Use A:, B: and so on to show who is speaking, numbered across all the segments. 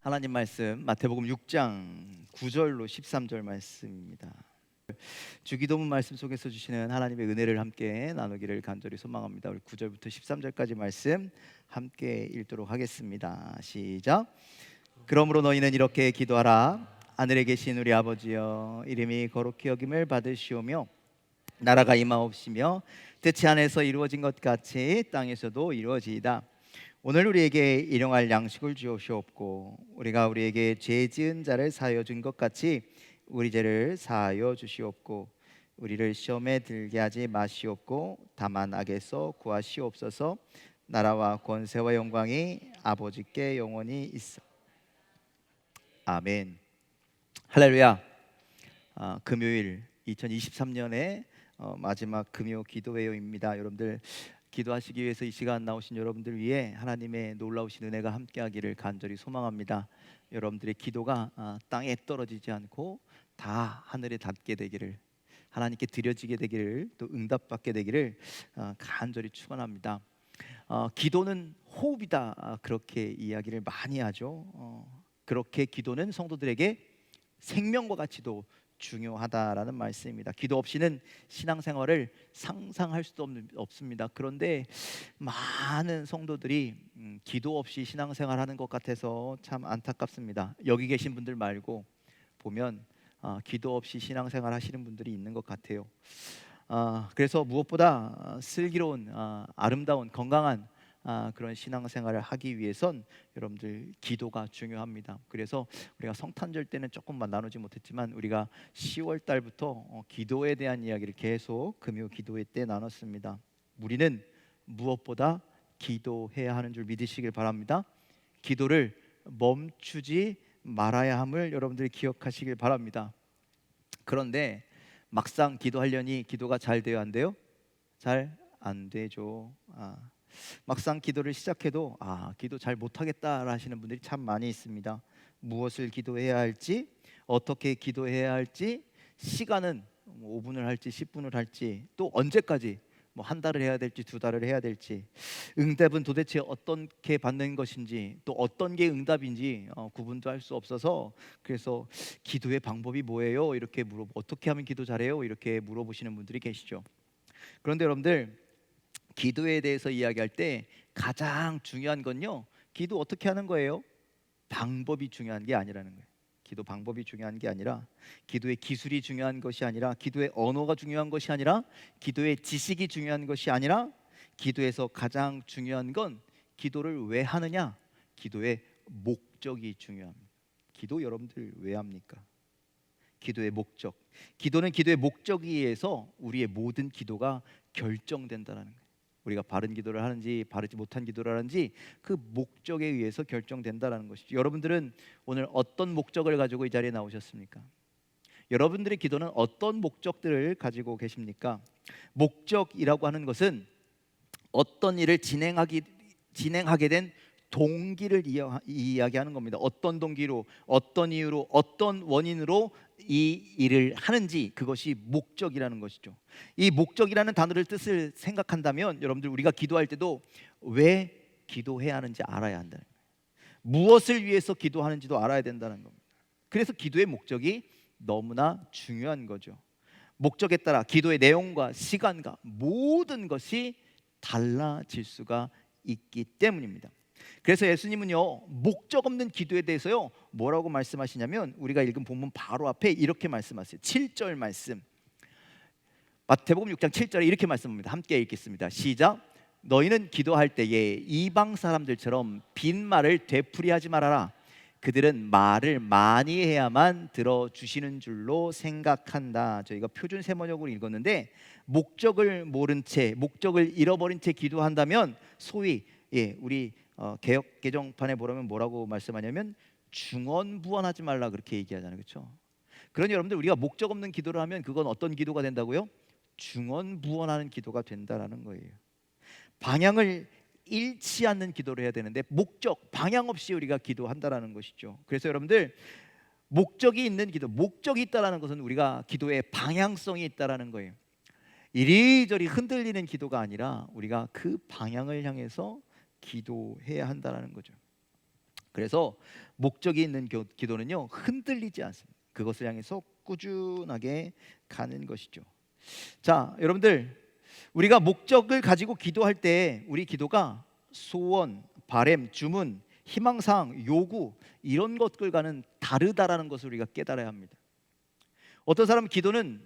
A: 하나님 말씀 마태복음 6장 9절로 13절 말씀입니다. 주기도문 말씀 속에서 주시는 하나님의 은혜를 함께 나누기를 간절히 소망합니다. 우리 9절부터 13절까지 말씀 함께 읽도록 하겠습니다. 시작. 그러므로 너희는 이렇게 기도하라. 하늘에 계신 우리 아버지여, 이름이 거룩히 여김을 받으시오며 나라가 임하옵시며 뜻이 하늘에서 이루어진 것 같이 땅에서도 이루어지이다. 오늘 우리에게 일용할 양식을 주옵시옵고 우리가 우리에게 죄 지은 자를 사하여 준 것 같이 우리 죄를 사하여 주시옵고 우리를 시험에 들게 하지 마시옵고 다만 악에서 구하시옵소서. 나라와 권세와 영광이 아버지께 영원히 있어. 아멘. 할렐루야. 금요일 2023년의 마지막 금요 기도회요입니다. 여러분들 기도하시기 위해서 이 시간 나오신 여러분들 위해 하나님의 놀라우신 은혜가 함께하기를 간절히 소망합니다. 여러분들의 기도가 땅에 떨어지지 않고 다 하늘에 닿게 되기를, 하나님께 드려지게 되기를, 또 응답받게 되기를 간절히 축원합니다. 기도는 호흡이다, 그렇게 이야기를 많이 하죠. 그렇게 기도는 성도들에게 생명과 같이도 중요하다라는 말씀입니다. 기도 없이는 신앙생활을 상상할 수도 없습니다. 그런데 많은 성도들이 기도 없이 신앙생활하는 것 같아서 참 안타깝습니다. 여기 계신 분들 말고 보면 기도 없이 신앙생활 하시는 분들이 있는 것 같아요. 그래서 무엇보다 슬기로운, 아름다운, 건강한 그런 신앙생활을 하기 위해선 여러분들 기도가 중요합니다. 그래서 우리가 성탄절 때는 조금만 나누지 못했지만 우리가 10월 달부터 기도에 대한 이야기를 계속 금요 기도회 때 나눴습니다. 우리는 무엇보다 기도해야 하는 줄 믿으시길 바랍니다. 기도를 멈추지 말아야 함을 여러분들이 기억하시길 바랍니다. 그런데 막상 기도하려니 기도가 잘 돼요, 안 돼요? 잘 안 되죠. 막상 기도를 시작해도 기도 잘 못하겠다 하시는 분들이 참 많이 있습니다. 무엇을 기도해야 할지, 어떻게 기도해야 할지, 시간은 5분을 할지 10분을 할지, 또 언제까지, 한 달을 해야 될지 2달을 해야 될지, 응답은 도대체 어떻게 받는 것인지, 또 어떤 게 응답인지 구분도 할 수 없어서, 그래서 기도의 방법이 뭐예요? 이렇게 어떻게 하면 기도 잘해요? 이렇게 물어보시는 분들이 계시죠. 그런데 여러분들, 기도에 대해서 이야기할 때 가장 중요한 건요, 기도 어떻게 하는 거예요? 방법이 중요한 게 아니라는 거예요. 기도 방법이 중요한 게 아니라, 기도의 기술이 중요한 것이 아니라, 기도의 언어가 중요한 것이 아니라, 기도의 지식이 중요한 것이 아니라, 기도에서 가장 중요한 건 기도를 왜 하느냐? 기도의 목적이 중요합니다. 기도 여러분들 왜 합니까? 기도의 목적. 기도는 기도의 목적에 의해서 우리의 모든 기도가 결정된다는 거예요. 우리가 바른 기도를 하는지 바르지 못한 기도를 하는지 그 목적에 의해서 결정된다는 것이죠. 여러분들은 오늘 어떤 목적을 가지고 이 자리에 나오셨습니까? 여러분들의 기도는 어떤 목적들을 가지고 계십니까? 목적이라고 하는 것은 어떤 일을 진행하게 된 동기를 이야기하는 겁니다. 어떤 동기로, 어떤 이유로, 어떤 원인으로 이 일을 하는지, 그것이 목적이라는 것이죠. 이 목적이라는 단어를 뜻을 생각한다면 여러분들, 우리가 기도할 때도 왜 기도해야 하는지 알아야 한다는 거예요. 무엇을 위해서 기도하는지도 알아야 된다는 겁니다. 그래서 기도의 목적이 너무나 중요한 거죠. 목적에 따라 기도의 내용과 시간과 모든 것이 달라질 수가 있기 때문입니다. 그래서 예수님은요, 목적 없는 기도에 대해서요 뭐라고 말씀하시냐면, 우리가 읽은 본문 바로 앞에 이렇게 말씀하세요. 7절 말씀, 마태복음 6장 7절에 이렇게 말씀합니다. 함께 읽겠습니다. 시작. 너희는 기도할 때에 이방 사람들처럼 빈말을 되풀이하지 말아라. 그들은 말을 많이 해야만 들어주시는 줄로 생각한다. 저희가 표준 세번역으로 읽었는데, 목적을 모른 채, 목적을 잃어버린 채 기도한다면 소위 우리 개역 개정판에 보면 뭐라고 말씀하냐면 중언부언하지 말라, 그렇게 얘기하잖아요, 그렇죠? 그러니 여러분들, 우리가 목적 없는 기도를 하면 그건 어떤 기도가 된다고요? 중언부언하는 기도가 된다라는 거예요. 방향을 잃지 않는 기도를 해야 되는데 목적, 방향 없이 우리가 기도한다라는 것이죠. 그래서 여러분들, 목적이 있는 기도, 목적이 있다라는 것은 우리가 기도의 방향성이 있다라는 거예요. 이리저리 흔들리는 기도가 아니라 우리가 그 방향을 향해서 기도해야 한다는 거죠. 그래서 목적이 있는 기도는요 흔들리지 않습니다. 그것을 향해서 꾸준하게 가는 것이죠. 자, 여러분들, 우리가 목적을 가지고 기도할 때 우리 기도가 소원, 바램, 주문, 희망사항, 요구 이런 것들과는 다르다라는 것을 우리가 깨달아야 합니다. 어떤 사람은 기도는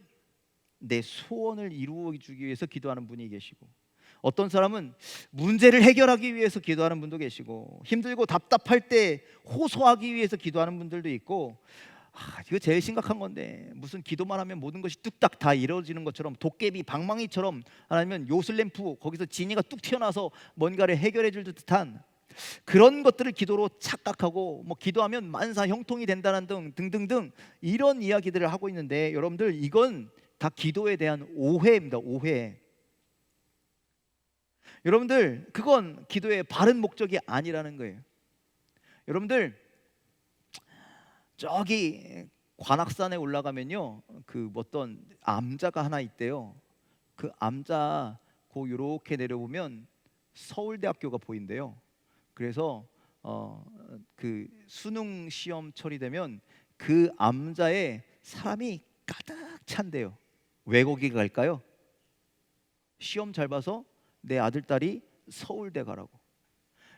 A: 내 소원을 이루어주기 위해서 기도하는 분이 계시고, 어떤 사람은 문제를 해결하기 위해서 기도하는 분도 계시고, 힘들고 답답할 때 호소하기 위해서 기도하는 분들도 있고, 이거 제일 심각한 건데 무슨 기도만 하면 모든 것이 뚝딱 다 이루어지는 것처럼, 도깨비 방망이처럼, 아니면 요술램프 거기서 지니가 뚝 튀어나와서 뭔가를 해결해 줄 듯한 그런 것들을 기도로 착각하고, 뭐 기도하면 만사 형통이 된다는 등 등등등 이런 이야기들을 하고 있는데, 여러분들 이건 다 기도에 대한 오해입니다. 오해. 여러분들 그건 기도의 바른 목적이 아니라는 거예요. 여러분들 저기 관악산에 올라가면요 그 어떤 암자가 하나 있대요. 그 암자 고 요렇게 내려보면 서울대학교가 보인대요. 그래서 그 수능 시험 처리되면 그 암자에 사람이 가득 찬대요. 왜 거기 갈까요? 시험 잘 봐서 내 아들 딸이 서울대 가라고.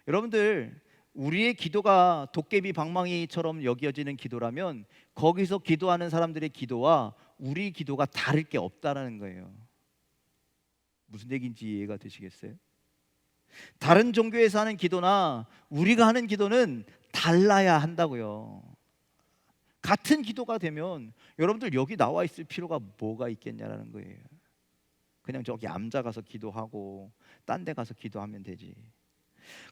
A: 여러분들 우리의 기도가 도깨비 방망이처럼 여겨지는 기도라면 거기서 기도하는 사람들의 기도와 우리 기도가 다를 게 없다라는 거예요. 무슨 얘기인지 이해가 되시겠어요? 다른 종교에서 하는 기도나 우리가 하는 기도는 달라야 한다고요. 같은 기도가 되면 여러분들 여기 나와 있을 필요가 뭐가 있겠냐라는 거예요. 그냥 저기 암자 가서 기도하고 딴 데 가서 기도하면 되지.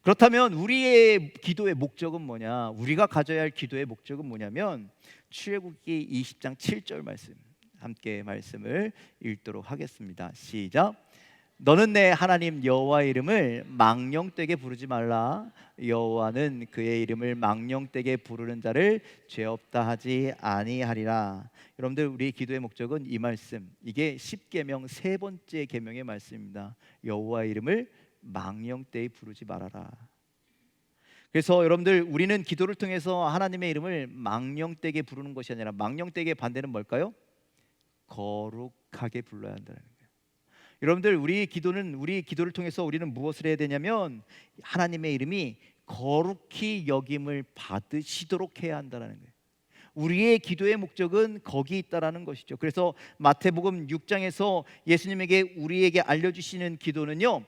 A: 그렇다면 우리의 기도의 목적은 뭐냐? 우리가 가져야 할 기도의 목적은 뭐냐면 출애굽기 20장 7절 말씀, 함께 말씀을 읽도록 하겠습니다. 시작. 너는 내 하나님 여호와의 이름을 망령되게 부르지 말라. 여호와는 그의 이름을 망령되게 부르는 자를 죄 없다 하지 아니하리라. 여러분들 우리의 기도의 목적은 이 말씀, 이게 십계명 세 번째 계명의 말씀입니다. 여호와의 이름을 망령되이 부르지 말아라. 그래서 여러분들 우리는 기도를 통해서 하나님의 이름을 망령되게 부르는 것이 아니라, 망령되게 반대는 뭘까요? 거룩하게 불러야 한다는 거예요. 여러분들 우리 기도를 통해서 우리는 무엇을 해야 되냐면 하나님의 이름이 거룩히 여김을 받으시도록 해야 한다는 거예요. 우리의 기도의 목적은 거기 있다라는 것이죠. 그래서 마태복음 6장에서 예수님에게 우리에게 알려주시는 기도는요,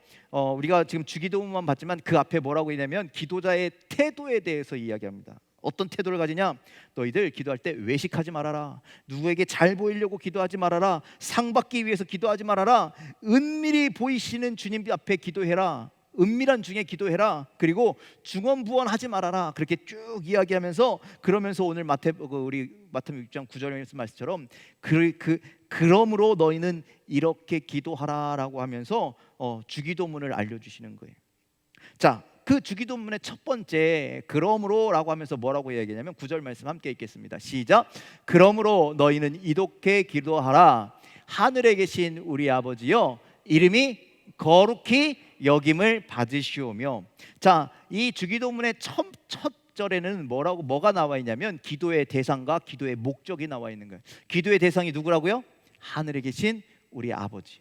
A: 우리가 지금 주기도문만 봤지만 그 앞에 뭐라고 있냐면 기도자의 태도에 대해서 이야기합니다. 어떤 태도를 가지냐? 너희들 기도할 때 외식하지 말아라. 누구에게 잘 보이려고 기도하지 말아라. 상 받기 위해서 기도하지 말아라. 은밀히 보이시는 주님 앞에 기도해라. 은밀한 중에 기도해라. 그리고 중언부언하지 말아라. 그렇게 쭉 이야기하면서, 그러면서 오늘 우리 마태복음 6장 9절에 말씀처럼 그러므로 너희는 이렇게 기도하라라고 하면서 주기도문을 알려주시는 거예요. 자, 그 주기도문의 첫 번째 그러므로라고 하면서 뭐라고 이야기하냐면 9절 말씀 함께 읽겠습니다. 시작. 그러므로 너희는 이렇게 기도하라. 하늘에 계신 우리 아버지여, 이름이 거룩히 여김을 받으시오며. 자, 이 주기도문의 첫 절에는 뭐가 나와 있냐면 기도의 대상과 기도의 목적이 나와 있는 거예요. 기도의 대상이 누구라고요? 하늘에 계신 우리 아버지.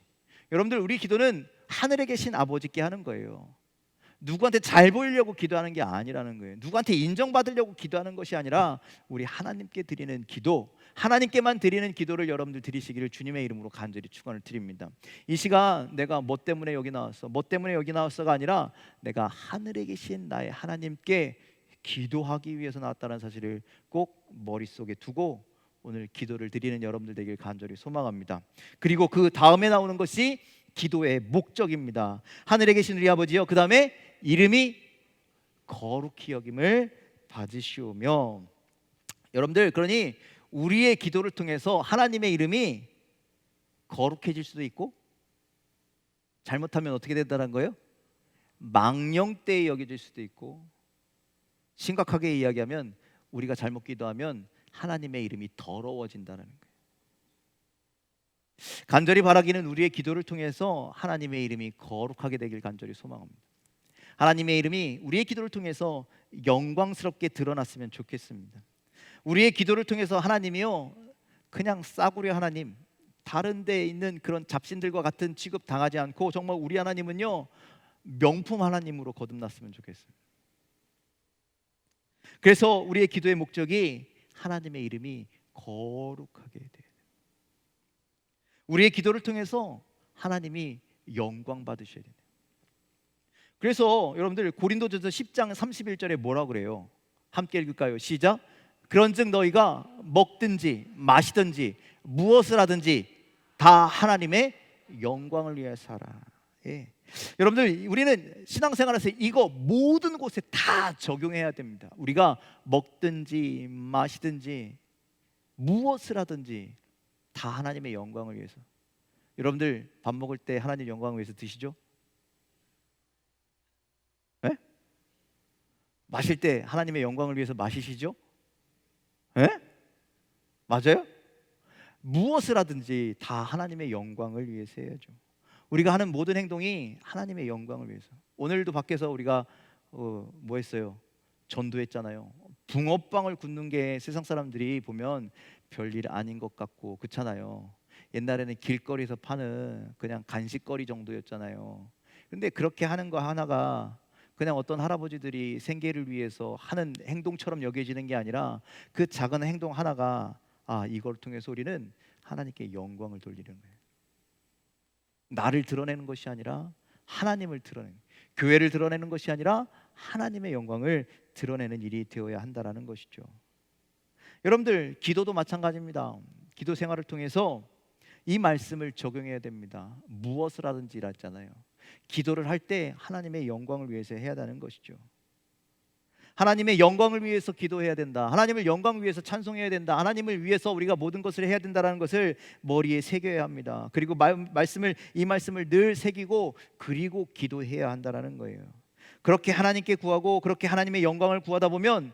A: 여러분들 우리 기도는 하늘에 계신 아버지께 하는 거예요. 누구한테 잘 보이려고 기도하는 게 아니라는 거예요. 누구한테 인정받으려고 기도하는 것이 아니라 우리 하나님께 드리는 기도, 하나님께만 드리는 기도를 여러분들 드리시기를 주님의 이름으로 간절히 축원을 드립니다. 이 시간 내가 뭐 때문에 여기 나왔어, 뭐 때문에 여기 나왔어가 아니라 내가 하늘에 계신 나의 하나님께 기도하기 위해서 나왔다는 사실을 꼭 머릿속에 두고 오늘 기도를 드리는 여러분들 되길 간절히 소망합니다. 그리고 그 다음에 나오는 것이 기도의 목적입니다. 하늘에 계신 우리 아버지여, 그 다음에 이름이 거룩히 여김을 받으시오며. 여러분들, 그러니 우리의 기도를 통해서 하나님의 이름이 거룩해질 수도 있고, 잘못하면 어떻게 된다는 거예요? 망령되이 여겨질 수도 있고, 심각하게 이야기하면 우리가 잘못 기도하면 하나님의 이름이 더러워진다는 거예요. 간절히 바라기는 우리의 기도를 통해서 하나님의 이름이 거룩하게 되길 간절히 소망합니다. 하나님의 이름이 우리의 기도를 통해서 영광스럽게 드러났으면 좋겠습니다. 우리의 기도를 통해서 하나님이요, 그냥 싸구려 하나님, 다른 데에 있는 그런 잡신들과 같은 취급 당하지 않고 정말 우리 하나님은요, 명품 하나님으로 거듭났으면 좋겠어요. 그래서 우리의 기도의 목적이 하나님의 이름이 거룩하게 돼요. 우리의 기도를 통해서 하나님이 영광 받으셔야 돼요. 그래서 여러분들 고린도전서 10장 31절에 뭐라 그래요? 함께 읽을까요? 시작. 그런즉 너희가 먹든지 마시든지 무엇을 하든지 다 하나님의 영광을 위해 살아. 예. 여러분들, 우리는 신앙생활에서 이거 모든 곳에 다 적용해야 됩니다. 우리가 먹든지 마시든지 무엇을 하든지 다 하나님의 영광을 위해서. 여러분들 밥 먹을 때 하나님 영광을 위해서 드시죠? 네? 마실 때 하나님의 영광을 위해서 마시시죠? 네? 맞아요? 무엇을 하든지 다 하나님의 영광을 위해서 해야죠. 우리가 하는 모든 행동이 하나님의 영광을 위해서. 오늘도 밖에서 우리가 뭐 했어요? 전도했잖아요. 붕어빵을 굽는 게 세상 사람들이 보면 별일 아닌 것 같고 그렇잖아요. 옛날에는 길거리에서 파는 그냥 간식거리 정도였잖아요. 근데 그렇게 하는 거 하나가 그냥 어떤 할아버지들이 생계를 위해서 하는 행동처럼 여겨지는 게 아니라 그 작은 행동 하나가 이걸 통해서 우리는 하나님께 영광을 돌리는 거예요. 나를 드러내는 것이 아니라 하나님을 드러내는, 교회를 드러내는 것이 아니라 하나님의 영광을 드러내는 일이 되어야 한다라는 것이죠. 여러분들 기도도 마찬가지입니다. 기도 생활을 통해서 이 말씀을 적용해야 됩니다. 무엇을 하든지라 했잖아요. 기도를 할 때 하나님의 영광을 위해서 해야 하는 것이죠. 하나님의 영광을 위해서 기도해야 된다. 하나님을 영광을 위해서 찬송해야 된다. 하나님을 위해서 우리가 모든 것을 해야 된다는 것을 머리에 새겨야 합니다. 그리고 이 말씀을 늘 새기고 그리고 기도해야 한다는 거예요. 그렇게 하나님께 구하고 그렇게 하나님의 영광을 구하다 보면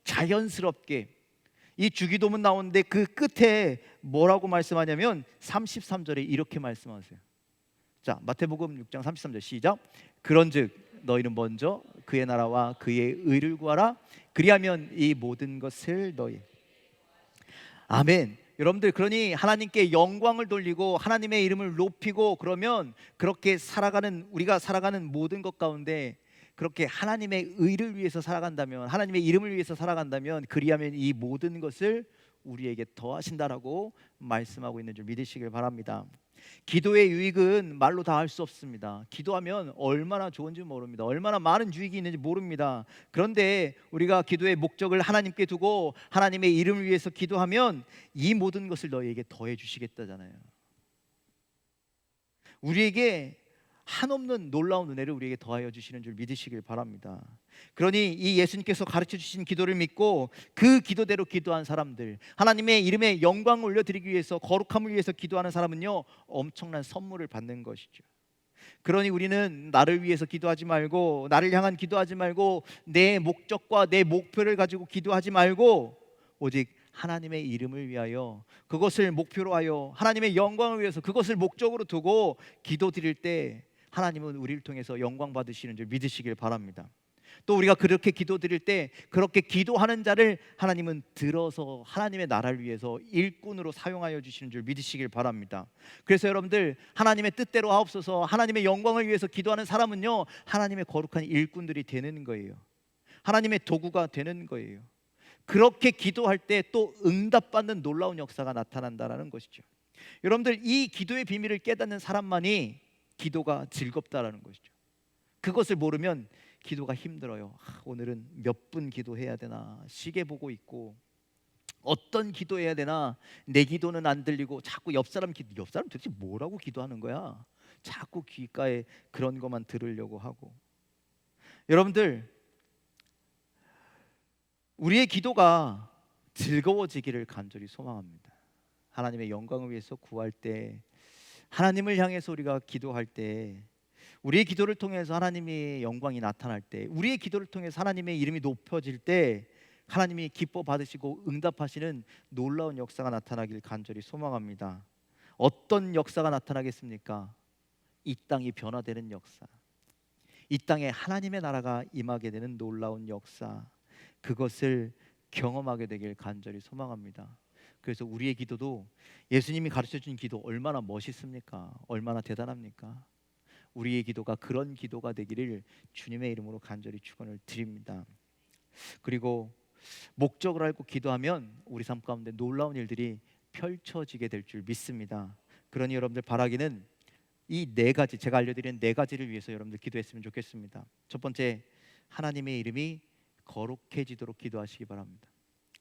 A: 자연스럽게 이 주기도문 나오는데 그 끝에 뭐라고 말씀하냐면 33절에 이렇게 말씀하세요. 자, 마태복음 6장 33절 시작. 그런즉 너희는 먼저 그의 나라와 그의 의를 구하라. 그리하면 이 모든 것을 너희. 아멘. 여러분들, 그러니 하나님께 영광을 돌리고 하나님의 이름을 높이고 그러면 그렇게 우리가 살아가는 모든 것 가운데 그렇게 하나님의 의를 위해서 살아간다면, 하나님의 이름을 위해서 살아간다면 그리하면 이 모든 것을 우리에게 더하신다라고 말씀하고 있는 줄 믿으시길 바랍니다. 기도의 유익은 말로 다 할 수 없습니다. 기도하면 얼마나 좋은지 모릅니다. 얼마나 많은 유익이 있는지 모릅니다. 그런데 우리가 기도의 목적을 하나님께 두고 하나님의 이름을 위해서 기도하면 이 모든 것을 너희에게 더해 주시겠다잖아요. 우리에게 한없는 놀라운 은혜를 우리에게 더하여 주시는 줄 믿으시길 바랍니다. 그러니 이 예수님께서 가르쳐 주신 기도를 믿고 그 기도대로 기도한 사람들, 하나님의 이름에 영광을 올려드리기 위해서, 거룩함을 위해서 기도하는 사람은요, 엄청난 선물을 받는 것이죠. 그러니 우리는 나를 위해서 기도하지 말고, 나를 향한 기도하지 말고, 내 목적과 내 목표를 가지고 기도하지 말고 오직 하나님의 이름을 위하여, 그것을 목표로 하여 하나님의 영광을 위해서 그것을 목적으로 두고 기도 드릴 때 하나님은 우리를 통해서 영광 받으시는 줄 믿으시길 바랍니다. 또 우리가 그렇게 기도 드릴 때 그렇게 기도하는 자를 하나님은 들어서 하나님의 나라를 위해서 일꾼으로 사용하여 주시는 줄 믿으시길 바랍니다. 그래서 여러분들, 하나님의 뜻대로 하옵소서, 하나님의 영광을 위해서 기도하는 사람은요, 하나님의 거룩한 일꾼들이 되는 거예요. 하나님의 도구가 되는 거예요. 그렇게 기도할 때 또 응답받는 놀라운 역사가 나타난다는 것이죠. 여러분들, 이 기도의 비밀을 깨닫는 사람만이 기도가 즐겁다라는 것이죠. 그것을 모르면 기도가 힘들어요. 오늘은 몇 분 기도해야 되나, 시계 보고 있고 어떤 기도해야 되나, 내 기도는 안 들리고 자꾸 옆 사람 도대체 뭐라고 기도하는 거야, 자꾸 귓가에 그런 것만 들으려고 하고. 여러분들, 우리의 기도가 즐거워지기를 간절히 소망합니다. 하나님의 영광을 위해서 구할 때, 하나님을 향해서 우리가 기도할 때, 우리의 기도를 통해서 하나님의 영광이 나타날 때, 우리의 기도를 통해서 하나님의 이름이 높여질 때 하나님이 기뻐 받으시고 응답하시는 놀라운 역사가 나타나길 간절히 소망합니다. 어떤 역사가 나타나겠습니까? 이 땅이 변화되는 역사, 이 땅에 하나님의 나라가 임하게 되는 놀라운 역사, 그것을 경험하게 되길 간절히 소망합니다. 그래서 우리의 기도도 예수님이 가르쳐준 기도 얼마나 멋있습니까? 얼마나 대단합니까? 우리의 기도가 그런 기도가 되기를 주님의 이름으로 간절히 축원을 드립니다. 그리고 목적을 알고 기도하면 우리 삶 가운데 놀라운 일들이 펼쳐지게 될 줄 믿습니다. 그러니 여러분들 바라기는 이 네 가지, 제가 알려드린 네 가지를 위해서 여러분들 기도했으면 좋겠습니다. 첫 번째, 하나님의 이름이 거룩해지도록 기도하시기 바랍니다.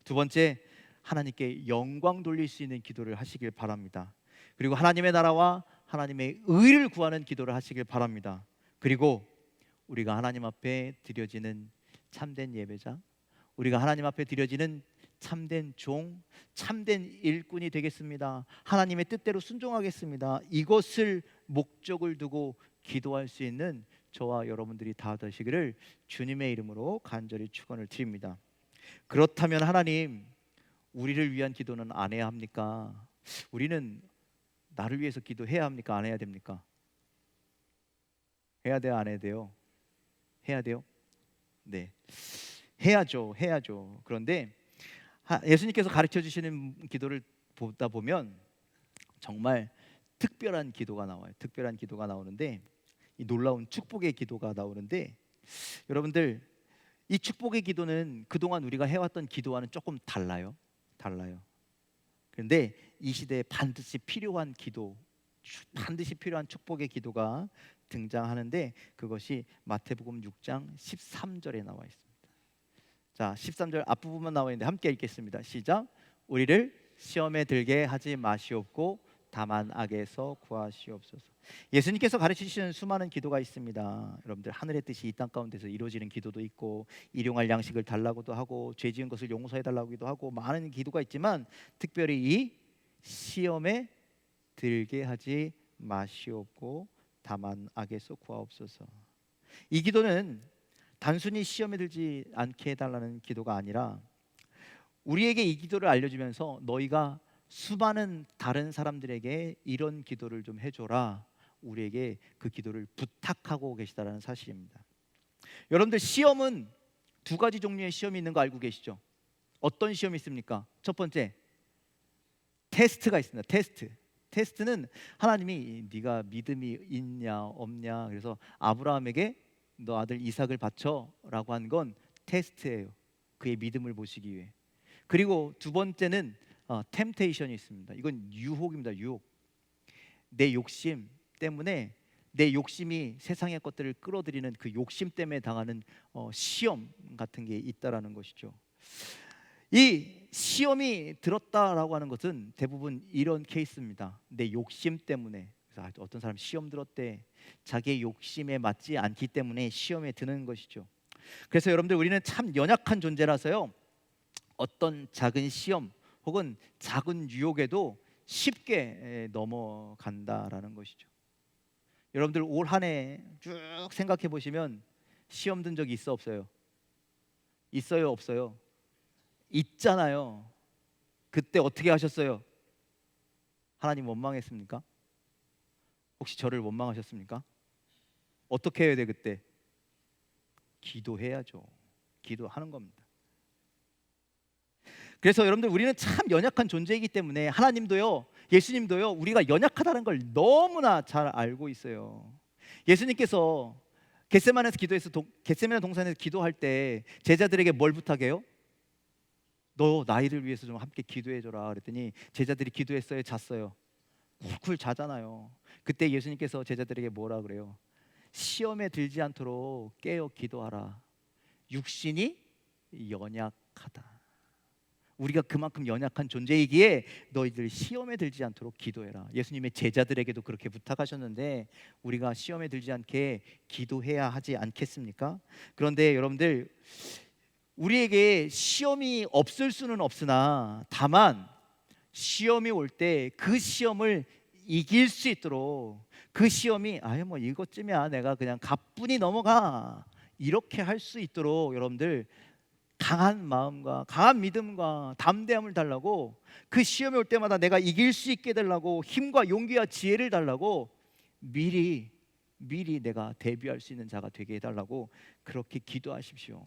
A: 두 번째, 하나님께 영광 돌릴 수 있는 기도를 하시길 바랍니다. 그리고 하나님의 나라와 하나님의 의를 구하는 기도를 하시길 바랍니다. 그리고 우리가 하나님 앞에 드려지는 참된 예배자, 우리가 하나님 앞에 드려지는 참된 종, 참된 일꾼이 되겠습니다. 하나님의 뜻대로 순종하겠습니다. 이것을 목적을 두고 기도할 수 있는 저와 여러분들이 다 되시기를 주님의 이름으로 간절히 축원을 드립니다. 그렇다면 하나님, 우리를 위한 기도는 안 해야 합니까? 우리는 나를 위해서 기도해야 합니까? 안 해야 됩니까? 해야 돼요? 안 해야 돼요? 해야 돼요? 네, 해야죠. 해야죠. 그런데 예수님께서 가르쳐 주시는 기도를 보다 보면 정말 특별한 기도가 나와요. 특별한 기도가 나오는데, 이 놀라운 축복의 기도가 나오는데, 여러분들 이 축복의 기도는 그동안 우리가 해왔던 기도와는 조금 달라요. 그런데 이 시대에 반드시 필요한 기도, 반드시 필요한 축복의 기도가 등장하는데, 그것이 마태복음 6장 13절에 나와 있습니다. 자, 13절 앞부분만 나와 있는데 함께 읽겠습니다. 시작. 우리를 시험에 들게 하지 마시옵고 다만 악에서 구하시옵소서. 예수님께서 가르치시는 수많은 기도가 있습니다. 여러분들, 하늘의 뜻이 이 땅 가운데서 이루어지는 기도도 있고, 일용할 양식을 달라고도 하고, 죄 지은 것을 용서해 달라고도 하고, 많은 기도가 있지만 특별히 이 시험에 들게 하지 마시옵고 다만 악에서 구하옵소서. 이 기도는 단순히 시험에 들지 않게 해달라는 기도가 아니라, 우리에게 이 기도를 알려주면서 너희가 수많은 다른 사람들에게 이런 기도를 좀 해줘라, 우리에게 그 기도를 부탁하고 계시다라는 사실입니다. 여러분들, 시험은 두 가지 종류의 시험이 있는 거 알고 계시죠? 어떤 시험이 있습니까? 첫 번째, 테스트가 있습니다. 테스트는 하나님이 네가 믿음이 있냐 없냐, 그래서 아브라함에게 너 아들 이삭을 바쳐라고 한 건 테스트예요. 그의 믿음을 보시기 위해. 그리고 두 번째는 템테이션이 있습니다. 이건 유혹입니다. 유혹. 내 욕심 때문에, 내 욕심이 세상의 것들을 끌어들이는 그 욕심 때문에 당하는 시험 같은 게 있다라는 것이죠. 이 시험이 들었다라고 하는 것은 대부분 이런 케이스입니다. 내 욕심 때문에. 그래서 어떤 사람 시험 들었대, 자기의 욕심에 맞지 않기 때문에 시험에 드는 것이죠. 그래서 여러분들, 우리는 참 연약한 존재라서요, 어떤 작은 시험 혹은 작은 유혹에도 쉽게 넘어간다라는 것이죠. 여러분들, 올 한 해 쭉 생각해 보시면 시험 든 적이 있어 없어요? 있어요 없어요? 있잖아요. 그때 어떻게 하셨어요? 하나님 원망했습니까? 혹시 저를 원망하셨습니까? 어떻게 해야 돼 그때? 기도해야죠. 기도하는 겁니다. 그래서 여러분들, 우리는 참 연약한 존재이기 때문에 하나님도요, 예수님도요, 우리가 연약하다는 걸 너무나 잘 알고 있어요. 예수님께서 겟세마네 동산에서 기도할 때 제자들에게 뭘 부탁해요? 너 나이를 위해서 좀 함께 기도해줘라 그랬더니 제자들이 기도했어요, 잤어요? 쿨쿨 자잖아요. 그때 예수님께서 제자들에게 뭐라 그래요? 시험에 들지 않도록 깨어 기도하라. 육신이 연약하다. 우리가 그만큼 연약한 존재이기에 너희들 시험에 들지 않도록 기도해라. 예수님의 제자들에게도 그렇게 부탁하셨는데, 우리가 시험에 들지 않게 기도해야 하지 않겠습니까? 그런데 여러분들, 우리에게 시험이 없을 수는 없으나, 다만 시험이 올 때 그 시험을 이길 수 있도록, 그 시험이 뭐 이것쯤이야 내가 그냥 가뿐히 넘어가, 이렇게 할 수 있도록 여러분들 강한 마음과 강한 믿음과 담대함을 달라고, 그 시험이 올 때마다 내가 이길 수 있게 달라고 힘과 용기와 지혜를 달라고 미리 미리 내가 대비할 수 있는 자가 되게 해달라고 그렇게 기도하십시오.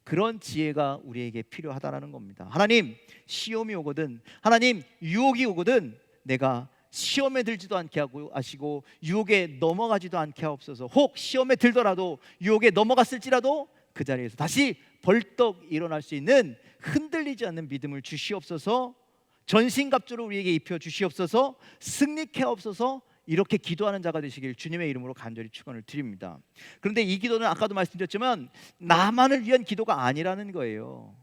A: 그런 지혜가 우리에게 필요하다라는 겁니다. 하나님, 시험이 오거든, 하나님 유혹이 오거든 내가 시험에 들지도 않게 하고 하시고 유혹에 넘어가지도 않게 하옵소서. 혹 시험에 들더라도 유혹에 넘어갔을지라도 그 자리에서 다시 벌떡 일어날 수 있는 흔들리지 않는 믿음을 주시옵소서. 전신갑주를 우리에게 입혀 주시옵소서. 승리케 하옵소서. 이렇게 기도하는 자가 되시길 주님의 이름으로 간절히 축원을 드립니다. 그런데 이 기도는 아까도 말씀드렸지만 나만을 위한 기도가 아니라는 거예요.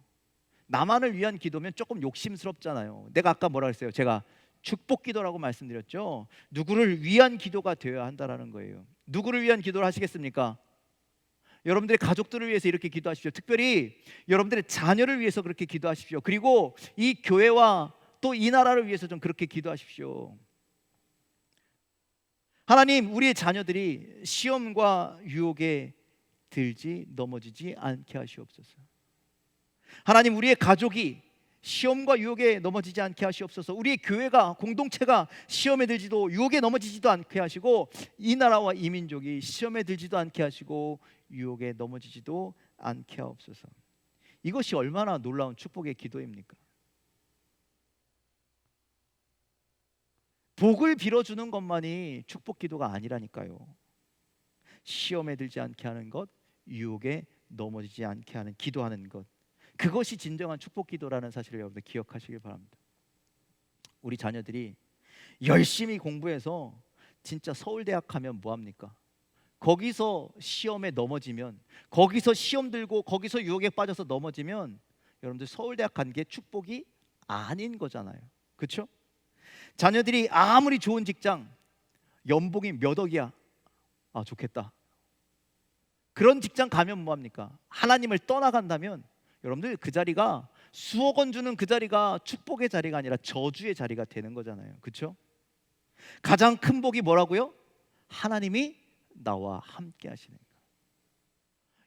A: 나만을 위한 기도면 조금 욕심스럽잖아요. 내가 아까 뭐라 그랬어요? 제가 축복 기도라고 말씀드렸죠. 누구를 위한 기도가 되어야 한다라는 거예요. 누구를 위한 기도를 하시겠습니까? 여러분들의 가족들을 위해서 이렇게 기도하십시오. 특별히 여러분들의 자녀를 위해서 그렇게 기도하십시오. 그리고 이 교회와 또 이 나라를 위해서 좀 그렇게 기도하십시오. 하나님, 우리의 자녀들이 시험과 유혹에 들지 넘어지지 않게 하시옵소서. 하나님, 우리의 가족이 시험과 유혹에 넘어지지 않게 하시옵소서. 우리의 교회가, 공동체가 시험에 들지도 유혹에 넘어지지도 않게 하시고 이 나라와 이 민족이 시험에 들지도 않게 하시고 유혹에 넘어지지도 않게 하옵소서. 이것이 얼마나 놀라운 축복의 기도입니까? 복을 빌어주는 것만이 축복 기도가 아니라니까요. 시험에 들지 않게 하는 것, 유혹에 넘어지지 않게 하는 기도하는 것, 그것이 진정한 축복 기도라는 사실을 여러분들 기억하시길 바랍니다. 우리 자녀들이 열심히 공부해서 진짜 서울대학 가면 뭐합니까? 거기서 시험에 넘어지면, 거기서 시험 들고 거기서 유혹에 빠져서 넘어지면 여러분들 서울대학 간 게 축복이 아닌 거잖아요. 그렇죠? 자녀들이 아무리 좋은 직장, 연봉이 몇 억이야, 아 좋겠다, 그런 직장 가면 뭐합니까? 하나님을 떠나간다면 여러분들 그 자리가 수억 원 주는 그 자리가 축복의 자리가 아니라 저주의 자리가 되는 거잖아요. 그렇죠? 가장 큰 복이 뭐라고요? 하나님이 나와 함께 하시는 거.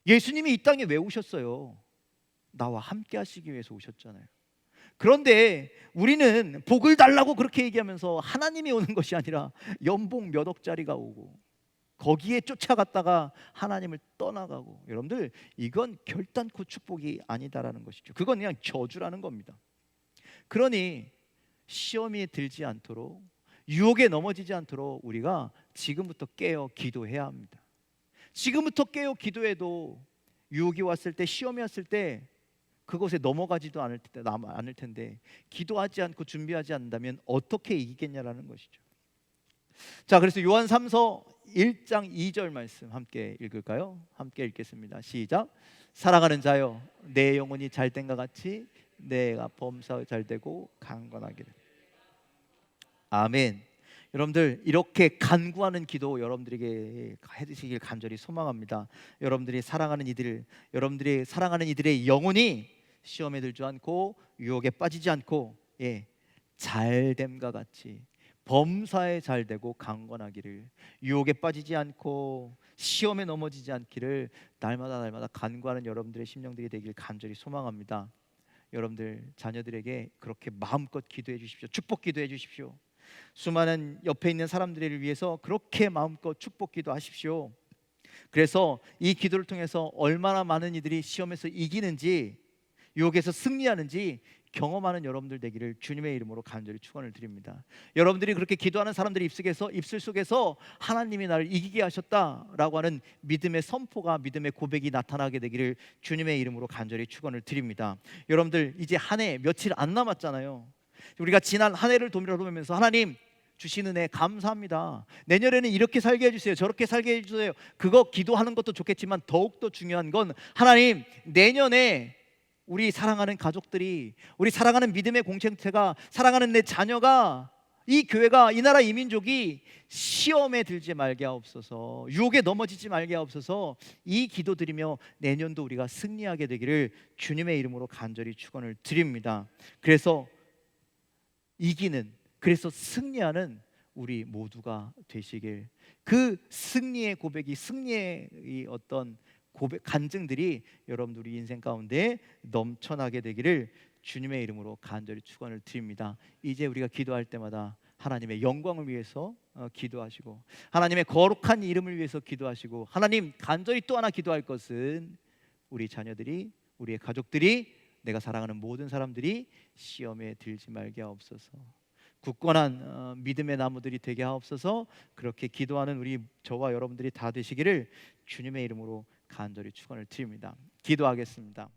A: 예수님이 이 땅에 왜 오셨어요? 나와 함께 하시기 위해서 오셨잖아요. 그런데 우리는 복을 달라고 그렇게 얘기하면서 하나님이 오는 것이 아니라 연봉 몇 억짜리가 오고 거기에 쫓아갔다가 하나님을 떠나가고, 여러분들 이건 결단코 축복이 아니다라는 것이죠. 그건 그냥 저주라는 겁니다. 그러니 시험에 들지 않도록, 유혹에 넘어지지 않도록 우리가 지금부터 깨어 기도해야 합니다. 지금부터 깨어 기도해도 유혹이 왔을 때, 시험이 왔을 때 그것에 넘어가지도 않을 텐데 기도하지 않고 준비하지 않는다면 어떻게 이기겠냐라는 것이죠. 자, 그래서 요한 3서 1장 2절 말씀 함께 읽을까요? 함께 읽겠습니다. 시작. 사랑하는 자여, 내 영혼이 잘된 것 같이 내가 범사에 잘되고 강건하기를. 아멘. 여러분들 이렇게 간구하는 기도 여러분들에게 해주시길 간절히 소망합니다. 여러분들이 사랑하는 이들, 여러분들이 사랑하는 이들의 영혼이 시험에 들지 않고 유혹에 빠지지 않고 잘됨과 같이 범사에 잘되고 강건하기를, 유혹에 빠지지 않고 시험에 넘어지지 않기를 날마다 간구하는 여러분들의 심령들이 되길 간절히 소망합니다. 여러분들 자녀들에게 그렇게 마음껏 기도해 주십시오. 축복 기도해 주십시오. 수많은 옆에 있는 사람들을 위해서 그렇게 마음껏 축복 기도하십시오. 그래서 이 기도를 통해서 얼마나 많은 이들이 시험에서 이기는지, 유혹에서 승리하는지 경험하는 여러분들 되기를 주님의 이름으로 간절히 축원을 드립니다. 여러분들이 그렇게 기도하는 사람들의 입술 속에서 하나님이 나를 이기게 하셨다라고 하는 믿음의 선포가, 믿음의 고백이 나타나게 되기를 주님의 이름으로 간절히 축원을 드립니다. 여러분들 이제 한 해 며칠 안 남았잖아요. 우리가 지난 한 해를 돌아보면서 하나님 주신 은혜 감사합니다. 내년에는 이렇게 살게 해주세요, 저렇게 살게 해주세요. 그거 기도하는 것도 좋겠지만 더욱더 중요한 건 하나님 내년에 우리 사랑하는 가족들이, 우리 사랑하는 믿음의 공동체가, 사랑하는 내 자녀가, 이 교회가, 이 나라, 이 민족이 시험에 들지 말게 하옵소서, 유혹에 넘어지지 말게 하옵소서. 이 기도 드리며 내년도 우리가 승리하게 되기를 주님의 이름으로 간절히 축원을 드립니다. 그래서 이기는, 그래서 승리하는 우리 모두가 되시길, 그 승리의 고백이, 승리의 이 어떤 고백, 간증들이 여러분들 우리 인생 가운데 넘쳐나게 되기를 주님의 이름으로 간절히 축원을 드립니다. 이제 우리가 기도할 때마다 하나님의 영광을 위해서 기도하시고 하나님의 거룩한 이름을 위해서 기도하시고 하나님 간절히 또 하나 기도할 것은 우리 자녀들이 우리의 가족들이 내가 사랑하는 모든 사람들이 시험에 들지 말게 하옵소서. 굳건한 믿음의 나무들이 되게 하옵소서. 그렇게 기도하는 우리 저와 여러분들이 다 되시기를 주님의 이름으로 간절히 축원을 드립니다. 기도하겠습니다.